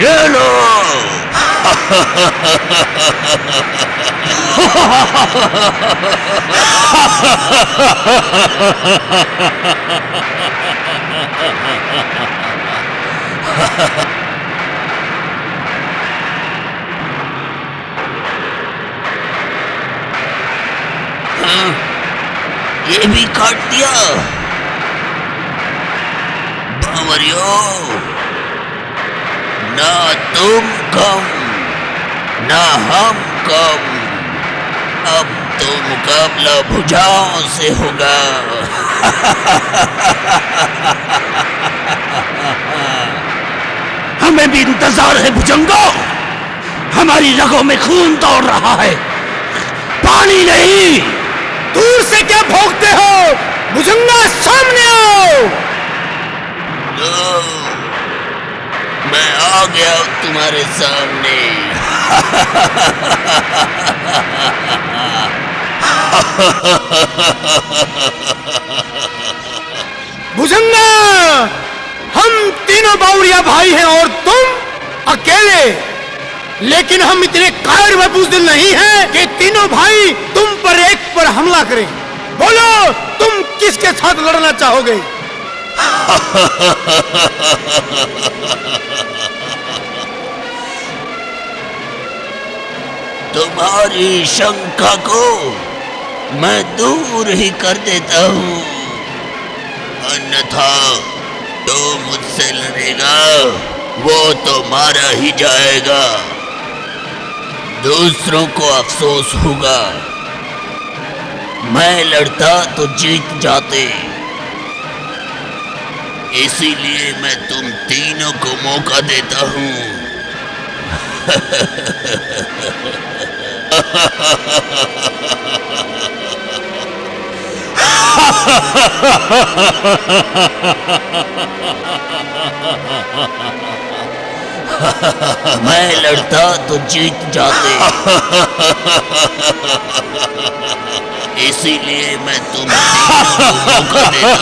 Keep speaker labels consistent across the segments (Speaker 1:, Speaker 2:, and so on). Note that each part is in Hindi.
Speaker 1: ये लो। ये भी काट दिया। बावरियो, ना तुम कम ना हम कम, अब तो मुकाबला भुजाओं से होगा। हमें भी इंतजार है भुजंगो, हमारी रगों में खून दौड़ रहा है, पानी नहीं।
Speaker 2: दूर से क्या भौंकते हो? भुजंगा, सामने आओ।
Speaker 1: मैं आ गया तुम्हारे सामने।
Speaker 2: भुजंगा, हम तीनों बावरिया भाई हैं और तुम अकेले, लेकिन हम इतने कायर व बुज़दिल नहीं हैं कि तीनों भाई तुम पर एक पर हमला करें। बोलो, तुम किसके साथ लड़ना चाहोगे?
Speaker 1: तुम्हारी शंका को मैं दूर ही कर देता हूँ, अन्यथा जो मुझसे लड़ेगा वो तो मारा ही जाएगा, दूसरों को अफसोस होगा। मैं लड़ता तो जीत जाते, इसीलिए मैं तुम तीनों को मौका देता हूँ। मैं लड़ता तो जीत जाते, इसीलिए मैं तुम तीनों को मौका देता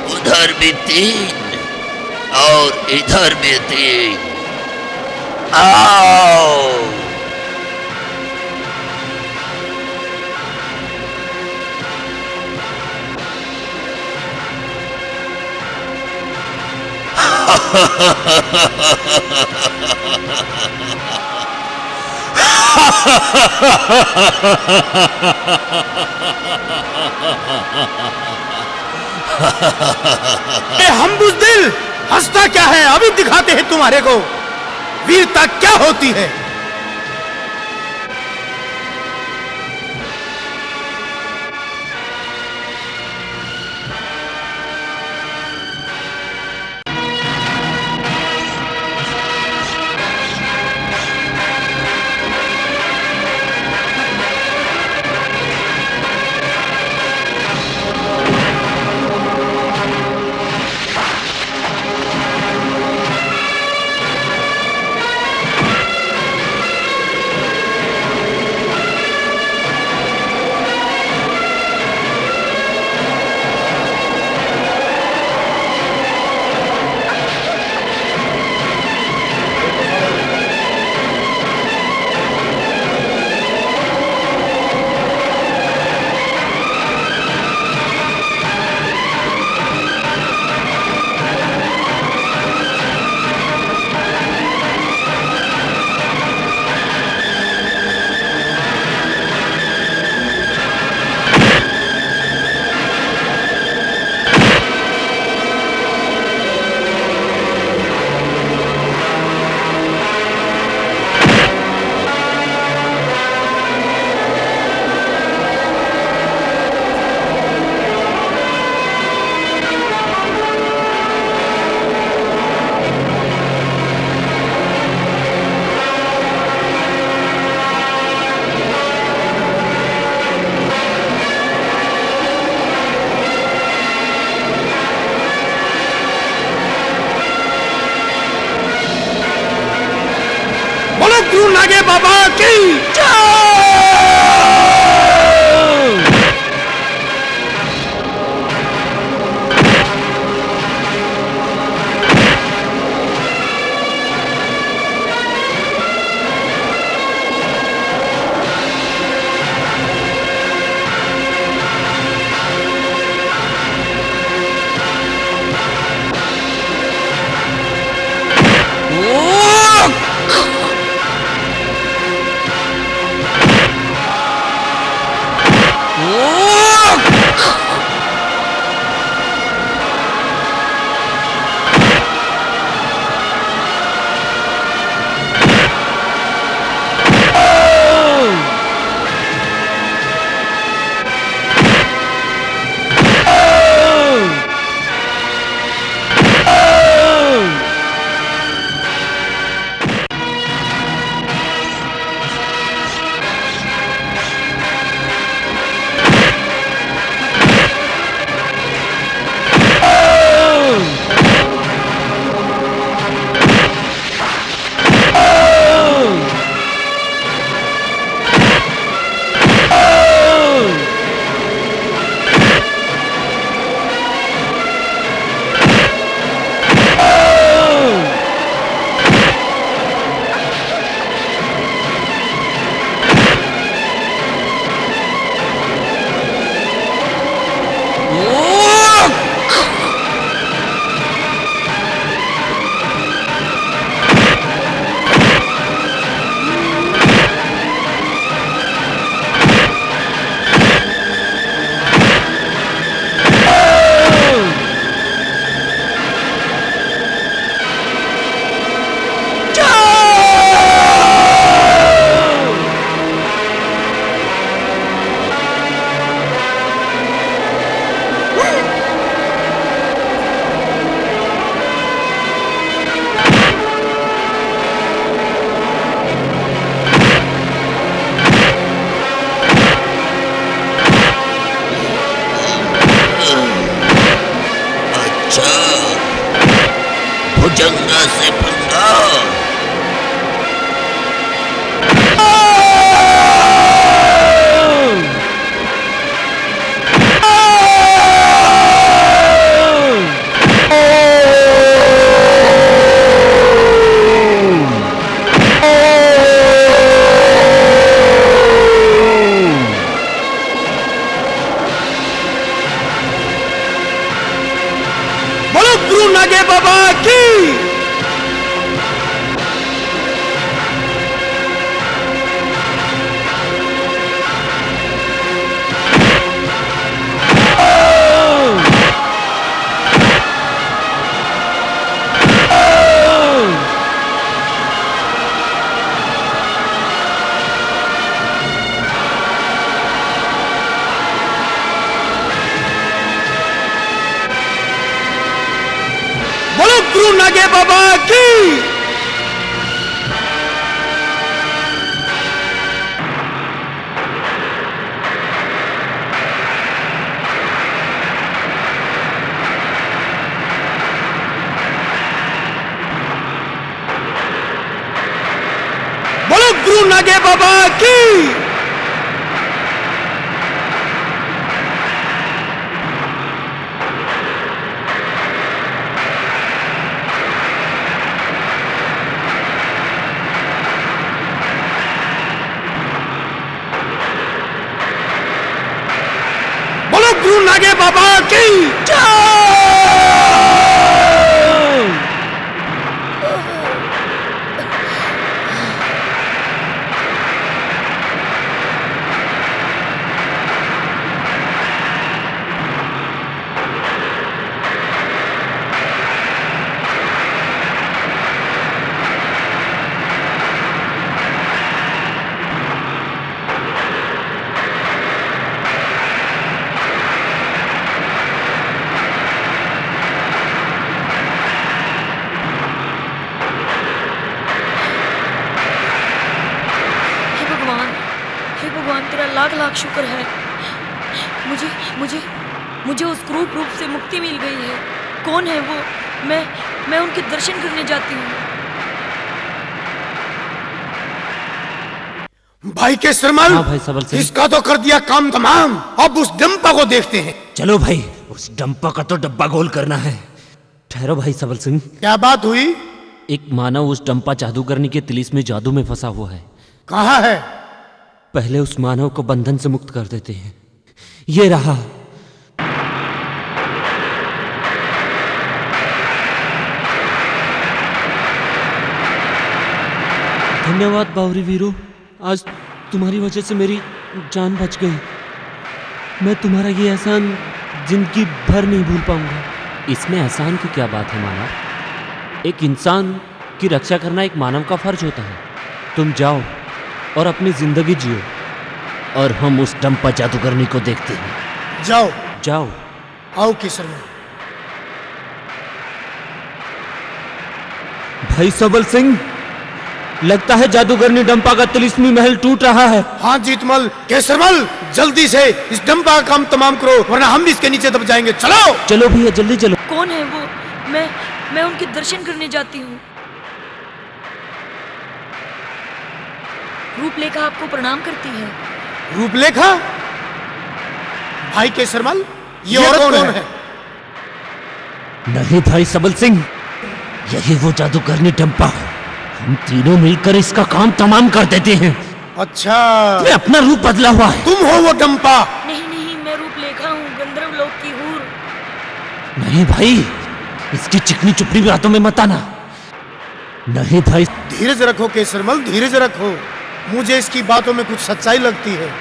Speaker 1: उधर भी 3 और इधर भी 3। आओ।
Speaker 2: हम बुज़दिल, हंसता क्या है? अभी दिखाते हैं तुम्हारे को वीरता क्या होती है। बाबा की
Speaker 1: भुजंगा से पंगा।
Speaker 2: बोलो गुरु नागे बाबा की बोलो गुरु नागे बाबा की बोलो गुरु नागे बाबा की बोलो गुरु नागे बाबा की
Speaker 3: तेरा लाख लाख शुक्र है। मुझे मुझे मुझे उस क्रूर रूप से मुक्ति मिल गई है। कौन है वो? मैं उनके दर्शन करने जाती हूँ।
Speaker 2: भाई के सरमल,
Speaker 4: हाँ भाई सबल सिंह।
Speaker 2: इसका तो कर दिया काम तमाम। अब उस डंपा को देखते हैं।
Speaker 1: चलो भाई, उस डंपा का तो डब्बा गोल करना है।
Speaker 4: ठहरो भाई सबल सिंह।
Speaker 2: क्या बात हुई?
Speaker 4: एक मानव उस डंपा जादूगरनी के तिलिस्मी जादू में फंसा हुआ है।
Speaker 2: कहाँ है?
Speaker 4: पहले उस मानव को बंधन से मुक्त कर देते हैं। ये रहा। धन्यवाद बावरी वीरो, आज तुम्हारी वजह से मेरी जान बच गई। मैं तुम्हारा ये एहसान जिंदगी भर नहीं भूल पाऊंगा। इसमें एहसान की क्या बात है मानव? एक इंसान की रक्षा करना एक मानव का फर्ज होता है। तुम जाओ और अपनी जिंदगी जियो, और हम उस डंपा जादूगरनी को देखते हैं।
Speaker 2: जाओ
Speaker 4: जाओ।
Speaker 2: आओ केसरमल।
Speaker 4: भाई सबल सिंह, लगता है जादूगरनी डंपा का तिलिस्मी महल टूट रहा है।
Speaker 2: हाँ जीतमल। केसरमल, जल्दी से इस डंपा का काम तमाम करो, वरना हम भी इसके नीचे दब जाएंगे। चलो
Speaker 4: चलो भैया, जल्दी चलो।
Speaker 3: कौन है वो? मैं उनके दर्शन करने जाती हूँ। रूपलेखा आपको प्रणाम करती है।
Speaker 2: रूपलेखा? भाई केसरमल, ये औरत कौन है?
Speaker 1: नहीं भाई सबल सिंह, यही वो जादूगरनी डंपा है। हम तीनों मिलकर इसका काम तमाम कर देते हैं।
Speaker 2: अच्छा,
Speaker 1: ये अपना रूप बदला हुआ है।
Speaker 2: तुम हो वो डंपा?
Speaker 3: नहीं, मैं रूपलेखा हूँ, गंधर्व लोक की हूर।
Speaker 1: नहीं भाई, इसकी चिकनी चुपड़ी बातों में मत आना। नहीं भाई।
Speaker 2: धीरज रखो केसरमल, धीरज रखो। मुझे इसकी बातों में कुछ सच्चाई लगती है।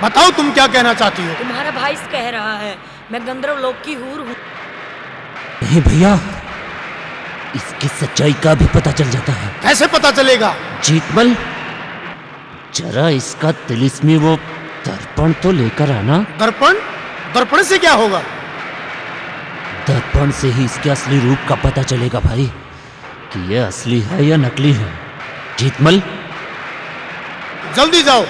Speaker 2: बताओ तुम क्या कहना चाहती हो?
Speaker 3: तुम्हारा भाई कह रहा है मैं गंधर्व लोक की हूर हूँ।
Speaker 1: नहीं भैया, इसकी सच्चाई का भी पता चल जाता है।
Speaker 2: कैसे पता चलेगा?
Speaker 1: जीतमल, जरा इसका तिलिस्मी वो दर्पण तो लेकर आना।
Speaker 2: दर्पण? दर्पण से क्या होगा?
Speaker 1: दर्पण से ही इसके असली रूप का पता चलेगा भाई, कि ये असली है या नकली है। जीतमल,
Speaker 2: जल्दी जाओ।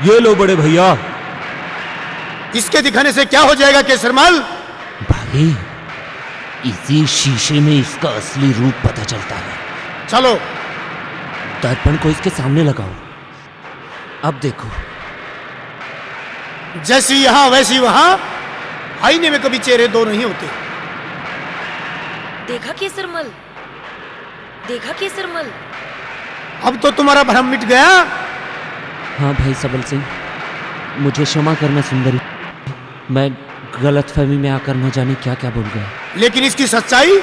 Speaker 4: ये लो बड़े भैया।
Speaker 2: इसके दिखाने से क्या हो जाएगा केसरमल?
Speaker 1: भाई, इसी शीशे में इसका असली रूप पता चलता है।
Speaker 2: चलो।
Speaker 1: दर्पण को इसके सामने लगाओ, अब देखो।
Speaker 2: जैसी यहां वैसी वहां। आईने में कभी चेहरे दो नहीं होते।
Speaker 3: देखा केसरमल, देखा केसरमल।
Speaker 2: अब तो तुम्हारा भ्रम मिट गया।
Speaker 4: हाँ भाई सबल सिंह, मुझे क्षमा करना सुंदरी। मैं गलतफहमी में आकर न जाने क्या क्या बोल गया।
Speaker 2: लेकिन इसकी सच्चाई?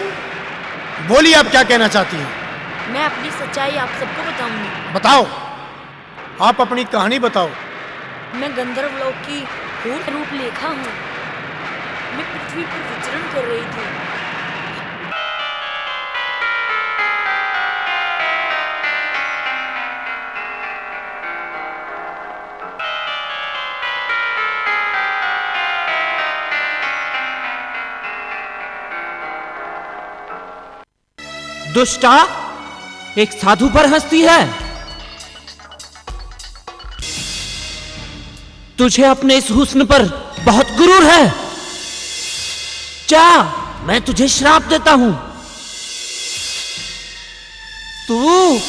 Speaker 2: बोलिए, आप क्या कहना चाहती हैं?
Speaker 3: मैं अपनी सच्चाई आप सबको बताऊंगी।
Speaker 2: बताओ, आप अपनी कहानी बताओ।
Speaker 3: मैं गंधर्व लोक की हूर रूपलेखा हूँ। मैं पृथ्वी पर विचरण कर रही थी।
Speaker 4: दुष्टा, एक साधु पर हंसती है। तुझे अपने इस हुस्न पर बहुत गुरूर है। जा, मैं तुझे श्राप देता हूं। तू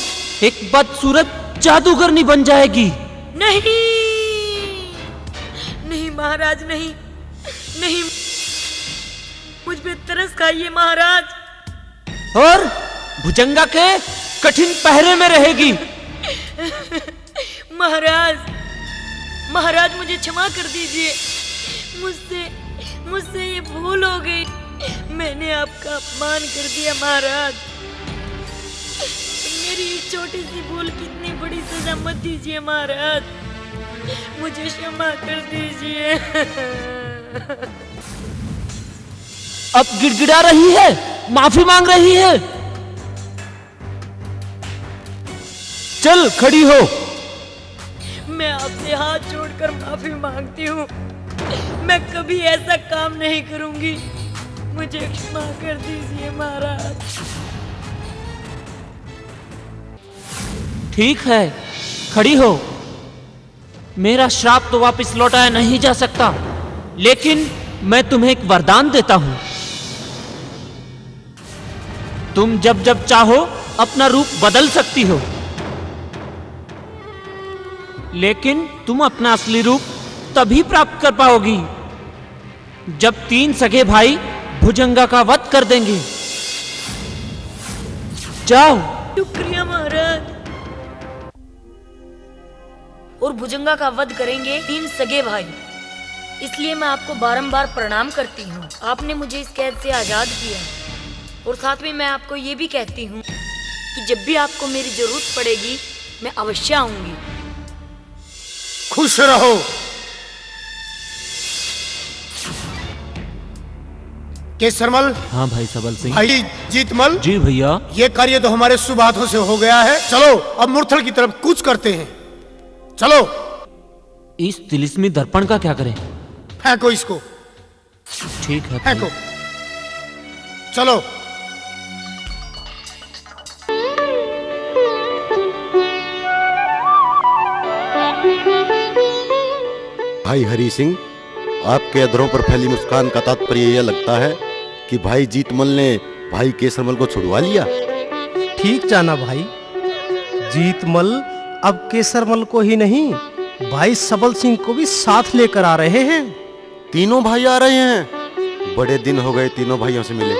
Speaker 4: एक बदसूरत जादूगरनी बन जाएगी।
Speaker 3: नहीं, नहीं महाराज, नहीं, नहीं, मुझ पे तरस खाइए महाराज।
Speaker 4: और भुजंगा के कठिन पहरे में रहेगी।
Speaker 3: महाराज मुझे क्षमा कर दीजिए। मुझसे ये भूल हो गई। मैंने आपका अपमान कर दिया महाराज। मेरी छोटी सी भूल की इतनी बड़ी सजा मत दीजिए महाराज। मुझे क्षमा कर दीजिए।
Speaker 4: अब गिड़गिड़ा रही है, माफी मांग रही है। चल खड़ी हो।
Speaker 3: मैं आपसे हाथ जोड़कर माफी मांगती हूँ। मैं कभी ऐसा काम नहीं करूंगी। मुझे क्षमा कर दीजिए महाराज।
Speaker 4: ठीक है, खड़ी हो। मेरा श्राप तो वापस लौटाया नहीं जा सकता, लेकिन मैं तुम्हें एक वरदान देता हूं। तुम जब जब चाहो अपना रूप बदल सकती हो, लेकिन तुम अपना असली रूप तभी प्राप्त कर पाओगी जब 3 सगे भाई भुजंगा का वध कर देंगे। जाओ।
Speaker 3: शुक्रिया महाराज। और भुजंगा का वध करेंगे 3 सगे भाई, इसलिए मैं आपको बारंबार प्रणाम करती हूँ। आपने मुझे इस कैद से आजाद किया, और साथ में मैं आपको ये भी कहती हूँ कि जब भी आपको मेरी जरूरत पड़ेगी मैं अवश्य आऊंगी।
Speaker 2: खुश रहो। केसरमल।
Speaker 4: हाँ भाई सबल सिंह।
Speaker 2: भाई जीतमल।
Speaker 4: जी भैया।
Speaker 2: ये कार्य तो हमारे शुभ हाथों से हो गया है। चलो अब मुरथल की तरफ कूच करते हैं। चलो।
Speaker 4: इस तिलिस्मी दर्पण का क्या करें?
Speaker 2: फेंको इसको।
Speaker 4: ठीक है।
Speaker 2: फेंको। चलो।
Speaker 5: भाई हरि सिंह, आपके अधरों पर फैली मुस्कान का तात्पर्य यह लगता है कि भाई जीतमल ने भाई केसरमल को छुड़वा लिया।
Speaker 6: ठीक जाना भाई। जीतमल अब केसरमल को ही नहीं, भाई सबल सिंह को भी साथ लेकर आ रहे हैं।
Speaker 5: तीनों भाई आ रहे हैं। बड़े दिन हो गए तीनों भाइयों से मिले।